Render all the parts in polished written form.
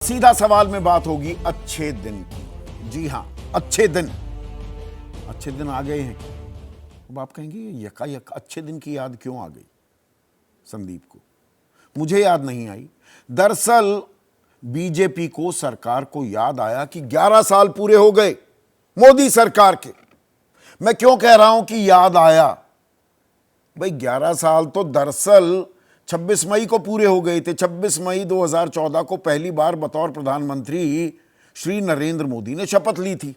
सीधा सवाल में बात होगी अच्छे दिन की। जी हां, अच्छे दिन आ गए हैं। अब आप कहेंगे यकायक अच्छे दिन की याद क्यों आ गई संदीप को? मुझे याद नहीं आई। दरअसल बीजेपी को, सरकार को याद आया कि 11 साल पूरे हो गए मोदी सरकार के। मैं क्यों कह रहा हूं कि याद आया? भाई 11 साल तो दरअसल 26 मई को पूरे हो गए थे। 26 मई 2014 को पहली बार बतौर प्रधानमंत्री श्री नरेंद्र मोदी ने शपथ ली थी।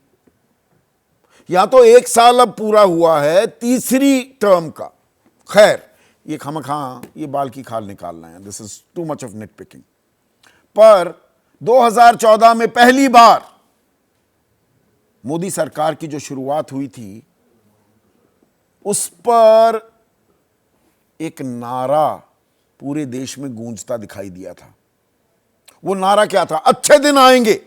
यहां तो 1 साल अब पूरा हुआ है तीसरी टर्म का। खैर, ये खामखा ये बाल की खाल निकालना है, this is too much of nitpicking. पर 2014 में पहली बार मोदी सरकार की जो शुरुआत हुई थी, उस पर एक नारा पूरे देश में गूंजता दिखाई दिया था। वो नारा क्या था? अच्छे दिन आएंगे।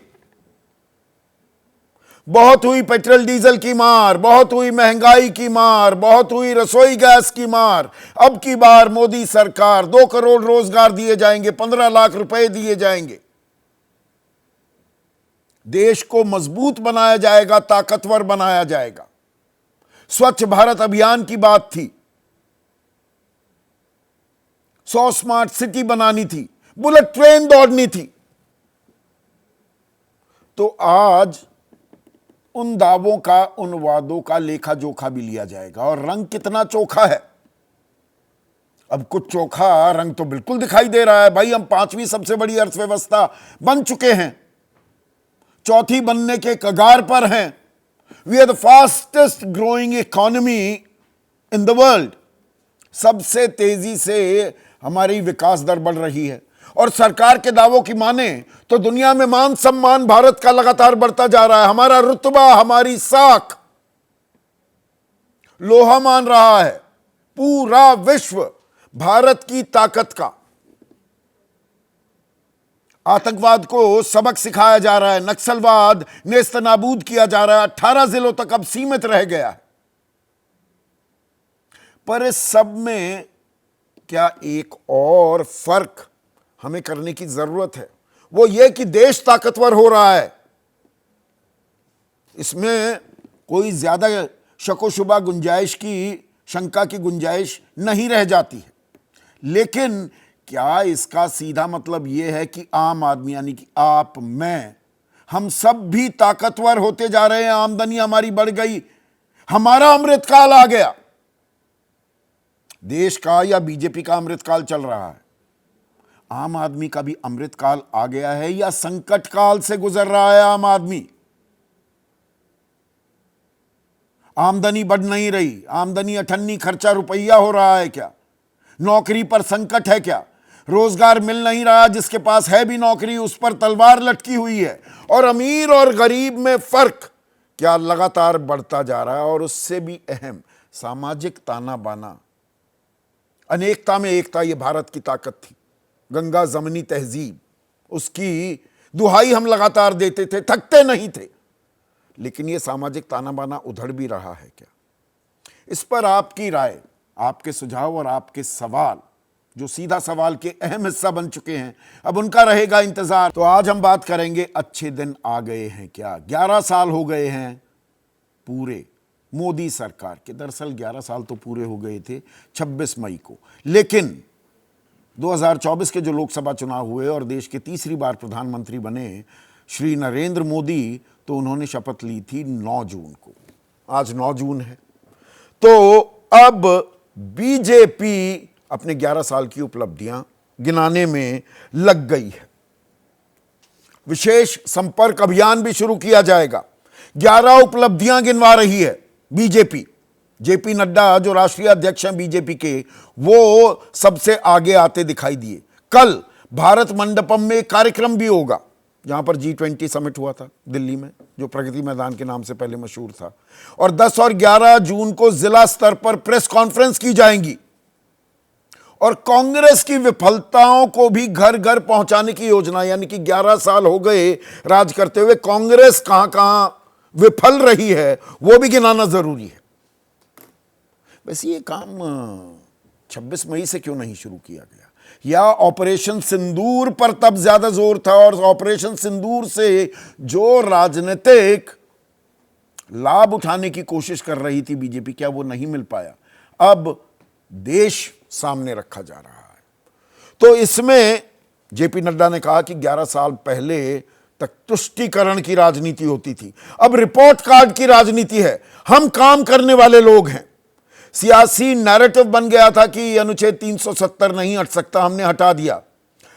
बहुत हुई पेट्रोल डीजल की मार, बहुत हुई महंगाई की मार, बहुत हुई रसोई गैस की मार। अब की बार मोदी सरकार 2 करोड़ रोजगार दिए जाएंगे, 15 लाख रुपए दिए जाएंगे। देश को मजबूत बनाया जाएगा, ताकतवर बनाया जाएगा। स्वच्छ भारत अभियान की बात थी, 100 स्मार्ट सिटी बनानी थी, बुलेट ट्रेन दौड़नी थी। तो आज उन दावों का, उन वादों का लेखा जोखा भी लिया जाएगा। और रंग कितना चोखा है। अब कुछ चोखा रंग तो बिल्कुल दिखाई दे रहा है। भाई, हम 5वीं सबसे बड़ी अर्थव्यवस्था बन चुके हैं, 4थी बनने के कगार पर हैं। We are the fastest growing economy in the world. सबसे तेजी से हमारी विकास दर बढ़ रही है। और सरकार के दावों की माने तो दुनिया में मान सम्मान भारत का लगातार बढ़ता जा रहा है। हमारा रुतबा, हमारी साख लोहा मान रहा है। पूरा विश्व भारत की ताकत का। आतंकवाद को सबक सिखाया जा रहा है, नक्सलवाद नेस्तनाबूद किया जा रहा है, 18 जिलों तक अब सीमित रह गया है। पर इस सब में क्या एक और फर्क हमें करने की जरूरत है? वो ये कि देश ताकतवर हो रहा है। इसमें कोई ज्यादा शको-शुबा गुंजाइश की, शंका की गुंजाइश नहीं रह जाती है। लेकिन क्या इसका सीधा मतलब यह है कि आम आदमी, यानी कि आप, मैं, हम सब भी ताकतवर होते जा रहे हैं? आमदनी हमारी बढ़ गई, हमारा अमृतकाल आ गया? देश का या बीजेपी का अमृतकाल चल रहा है? आम आदमी का भी अमृतकाल आ गया है या संकट काल से गुजर रहा है आम आदमी? आमदनी बढ़ नहीं रही, आमदनी अठन्नी, खर्चा रुपया हो रहा है क्या? नौकरी पर संकट है क्या? रोजगार मिल नहीं रहा, जिसके पास है भी नौकरी उस पर तलवार लटकी हुई है। और अमीर और गरीब में फर्क क्या लगातार बढ़ता जा रहा है। और उससे भी अहम सामाजिक ताना बाना। अनेकता में एकता, ये भारत की ताकत थी। गंगा जमनी तहजीब, उसकी दुहाई हम लगातार देते थे, थकते नहीं थे। लेकिन ये सामाजिक ताना बाना उधड़ भी रहा है क्या? इस पर आपकी राय, आपके सुझाव और आपके सवाल, जो सीधा सवाल के अहम हिस्सा बन चुके हैं, अब उनका रहेगा इंतजार। तो आज हम बात करेंगे अच्छे दिन आ गए हैं क्या? 11 साल हो गए हैं पूरे मोदी सरकार के। दरअसल 11 साल तो पूरे हो गए थे 26 मई को। लेकिन 2024 के जो लोकसभा चुनाव हुए और देश के तीसरी बार प्रधानमंत्री बने श्री नरेंद्र मोदी, तो उन्होंने शपथ ली थी 9 जून को। आज 9 जून है। तो अब बीजेपी अपने 11 साल की उपलब्धियां गिनाने में लग गई है। विशेष संपर्क अभियान भी शुरू किया जाएगा। 11 उपलब्धियां गिनवा रही है बीजेपी। जेपी नड्डा, जो राष्ट्रीय अध्यक्ष हैं बीजेपी के, वो सबसे आगे आते दिखाई दिए। कल भारत मंडपम में एक कार्यक्रम भी होगा, जहां पर G20 समिट हुआ था दिल्ली में, जो प्रगति मैदान के नाम से पहले मशहूर था। और 10 और 11 जून को जिला स्तर पर प्रेस कॉन्फ्रेंस की जाएंगी। और कांग्रेस की विफलताओं को भी घर घर पहुंचाने की योजना, यानी कि 11 साल हो गए राज करते हुए, कांग्रेस कहां कहां विफल रही है वो भी गिनाना जरूरी है। वैसे ये काम 26 मई से क्यों नहीं शुरू किया गया? या ऑपरेशन सिंदूर पर तब ज्यादा जोर था, और ऑपरेशन सिंदूर से जो राजनीतिक लाभ उठाने की कोशिश कर रही थी बीजेपी, क्या वो नहीं मिल पाया? अब देश सामने रखा जा रहा है। तो इसमें जेपी नड्डा ने कहा कि 11 साल पहले तक तुष्टीकरण की राजनीति होती थी, अब रिपोर्ट कार्ड की राजनीति है। हम काम करने वाले लोग हैं। सियासी नैरेटिव बन गया था कि अनुच्छेद 370 नहीं हट सकता, हमने हटा दिया।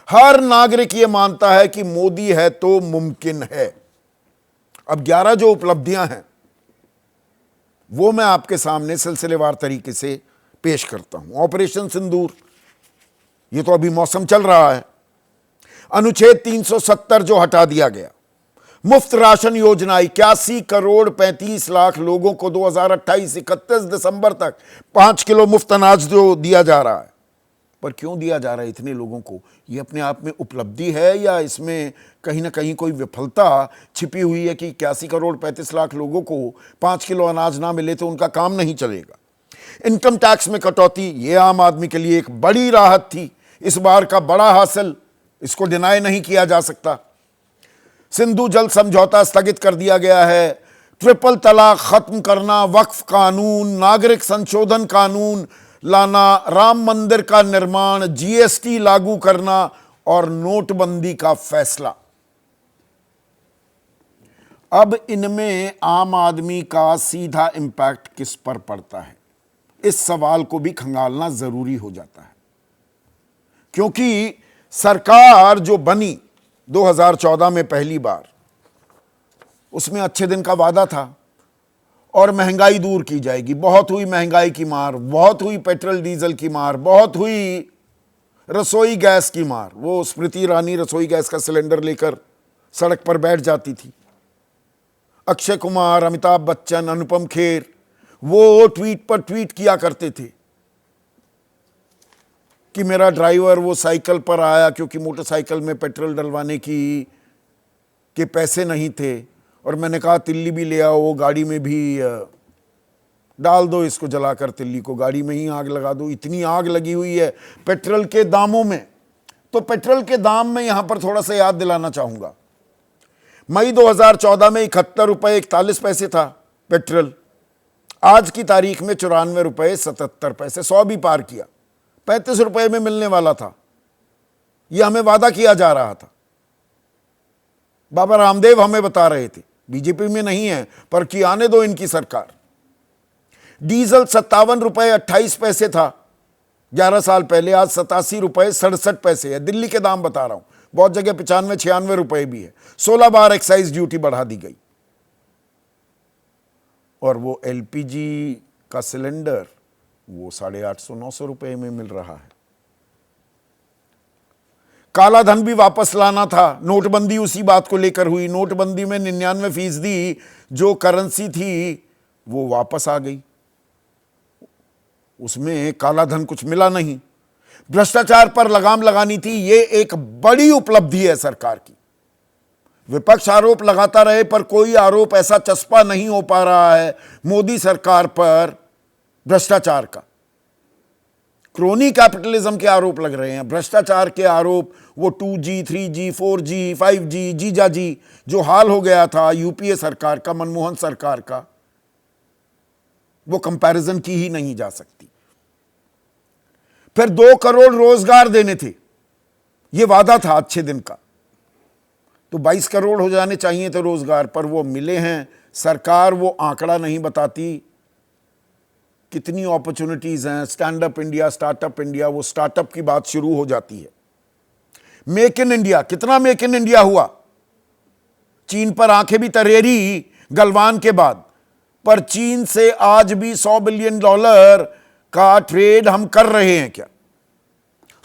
हर नागरिक यह मानता है कि मोदी है तो मुमकिन है। अब 11 जो उपलब्धियां हैं वो मैं आपके सामने सिलसिलेवार तरीके से पेश करता हूं। ऑपरेशन सिंदूर, ये तो अभी मौसम चल रहा है। अनुच्छेद 370 जो हटा दिया गया। मुफ्त राशन योजना 81 करोड़ 35 लाख लोगों को 2028 31 दिसंबर तक 5 किलो मुफ्त अनाज जो दिया जा रहा है। पर क्यों दिया जा रहा है इतने लोगों को? ये अपने आप में उपलब्धि है या इसमें कहीं ना कहीं कोई विफलता छिपी हुई है कि 81 करोड़ 35 लाख लोगों को 5 किलो अनाज ना मिले तो उनका काम नहीं चलेगा? इनकम टैक्स में कटौती, ये आम आदमी के लिए एक बड़ी राहत थी, इस बार का बड़ा हासिल, इसको डिनाई नहीं किया जा सकता। सिंधु जल समझौता स्थगित कर दिया गया है। ट्रिपल तलाक खत्म करना, वक्फ कानून, नागरिक संशोधन कानून लाना, राम मंदिर का निर्माण, जीएसटी लागू करना और नोटबंदी का फैसला। अब इनमें आम आदमी का सीधा इंपैक्ट किस पर पड़ता है, इस सवाल को भी खंगालना जरूरी हो जाता है। क्योंकि सरकार जो बनी 2014 में पहली बार, उसमें अच्छे दिन का वादा था और महंगाई दूर की जाएगी। बहुत हुई महंगाई की मार, बहुत हुई पेट्रोल डीजल की मार, बहुत हुई रसोई गैस की मार। वो स्मृति ईरानी रसोई गैस का सिलेंडर लेकर सड़क पर बैठ जाती थी। अक्षय कुमार, अमिताभ बच्चन, अनुपम खेर वो ट्वीट पर ट्वीट किया करते थे कि मेरा ड्राइवर वो साइकिल पर आया क्योंकि मोटरसाइकिल में पेट्रोल डलवाने के पैसे नहीं थे, और मैंने कहा तिल्ली भी ले आओ, गाड़ी में भी डाल दो, इसको जलाकर तिल्ली को गाड़ी में ही आग लगा दो। इतनी आग लगी हुई है पेट्रोल के दामों में। तो पेट्रोल के दाम में यहां पर थोड़ा सा याद दिलाना चाहूंगा। मई 2014 में 71 रुपए 41 पैसे था पेट्रोल। आज की तारीख में 94 रुपए 77 पैसे, 100 भी पार किया। 35 रुपए में मिलने वाला था, यह हमें वादा किया जा रहा था। बाबा रामदेव हमें बता रहे थे, बीजेपी में नहीं है पर कि आने दो इनकी सरकार। डीजल 57 रुपए 28 पैसे था 11 साल पहले, आज 87 रुपए 67 पैसे है। दिल्ली के दाम बता रहा हूं, बहुत जगह 95 96 रुपए भी है। 16 बार एक्साइज ड्यूटी बढ़ा दी गई। और वो एलपीजी का सिलेंडर वो 850 900 रुपए में मिल रहा है। काला धन भी वापस लाना था, नोटबंदी उसी बात को लेकर हुई। नोटबंदी में 99% जो करेंसी थी वो वापस आ गई, उसमें काला धन कुछ मिला नहीं। भ्रष्टाचार पर लगाम लगानी थी, ये एक बड़ी उपलब्धि है सरकार की। विपक्ष आरोप लगाता रहे पर कोई आरोप ऐसा चस्पा नहीं हो पा रहा है मोदी सरकार पर भ्रष्टाचार का। क्रोनी कैपिटलिज्म के आरोप लग रहे हैं, भ्रष्टाचार के आरोप। वो 2G 3G 4G 5G जीजाजी जो हाल हो गया था यूपीए सरकार का, मनमोहन सरकार का, वो कंपैरिजन की ही नहीं जा सकती। फिर 2 करोड़ रोजगार देने थे, ये वादा था अच्छे दिन का। तो 22 करोड़ हो जाने चाहिए थे रोजगार, पर वो मिले हैं। सरकार वो आंकड़ा नहीं बताती कितनी अपॉर्चुनिटीज हैं। Stand up India, startup India, वो स्टार्टअप की बात शुरू हो जाती है। मेक इन इंडिया, कितना मेक इन इंडिया हुआ? चीन पर आंखें भी तरेरी गलवान के बाद, पर चीन से आज भी $100 बिलियन का ट्रेड हम कर रहे हैं क्या?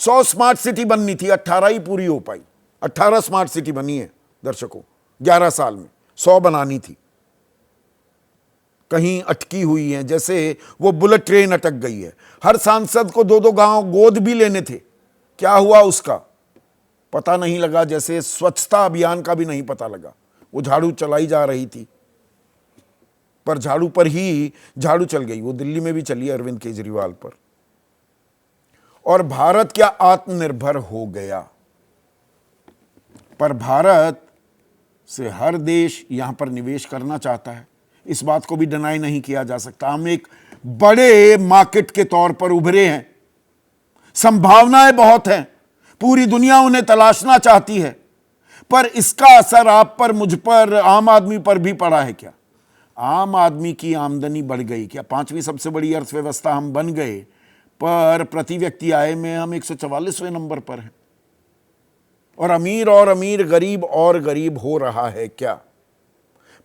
100 स्मार्ट सिटी बननी थी, 18 ही पूरी हो पाई। 18 स्मार्ट सिटी बनी है दर्शकों 11 साल में, 100 बनानी थी, कहीं अटकी हुई है। जैसे वो बुलेट ट्रेन अटक गई है। हर सांसद को 2-2 गांव गोद भी लेने थे, क्या हुआ उसका पता नहीं लगा। जैसे स्वच्छता अभियान का भी नहीं पता लगा। वो झाड़ू चलाई जा रही थी पर झाड़ू पर ही झाड़ू चल गई। वो दिल्ली में भी चली अरविंद केजरीवाल पर। और भारत क्या आत्मनिर्भर हो गया। पर भारत से हर देश यहां पर निवेश करना चाहता है, इस बात को भी डिनाई नहीं किया जा सकता। हम एक बड़े मार्केट के तौर पर उभरे हैं, संभावनाएं बहुत हैं, पूरी दुनिया उन्हें तलाशना चाहती है, पर इसका असर आप पर, मुझ पर, आम आदमी पर भी पड़ा है क्या? आम आदमी की आमदनी बढ़ गई क्या? 5वीं सबसे बड़ी अर्थव्यवस्था हम बन गए, पर प्रति व्यक्ति आय में हम 144वें नंबर पर हैं। और अमीर गरीब और गरीब हो रहा है क्या?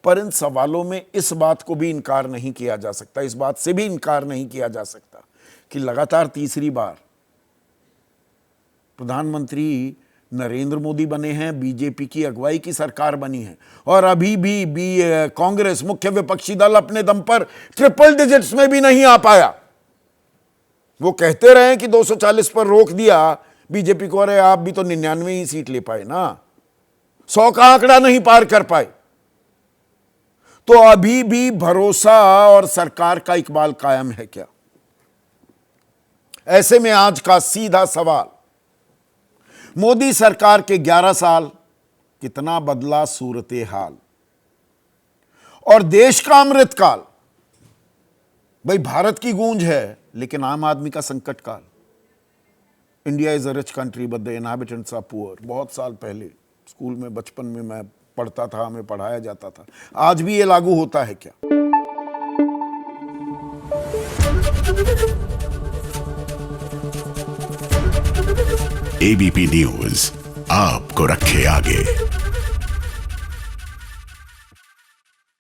पर इन सवालों में इस बात को भी इनकार नहीं किया जा सकता, इस बात से भी इनकार नहीं किया जा सकता कि लगातार तीसरी बार प्रधानमंत्री नरेंद्र मोदी बने हैं, बीजेपी की अगुवाई की सरकार बनी है, और अभी भी कांग्रेस मुख्य विपक्षी दल अपने दम पर ट्रिपल डिजिट्स में भी नहीं आ पाया। वो कहते रहे कि 240 पर रोक दिया बीजेपी को, अरे आप भी तो 99 ही सीट ले पाए ना, 100 का आंकड़ा नहीं पार कर पाए। तो अभी भी भरोसा और सरकार का इकबाल कायम है क्या? ऐसे में आज का सीधा सवाल, मोदी सरकार के 11 साल कितना बदला सूरत हाल, और देश का अमृतकाल। भाई भारत की गूंज है, लेकिन आम आदमी का संकट काल। India is a rich country but the inhabitants are poor. बहुत साल पहले स्कूल में बचपन में मैं पढ़ता था, हमें पढ़ाया जाता था। आज भी ये लागू होता है क्या? एबीपी न्यूज आपको रखे आगे।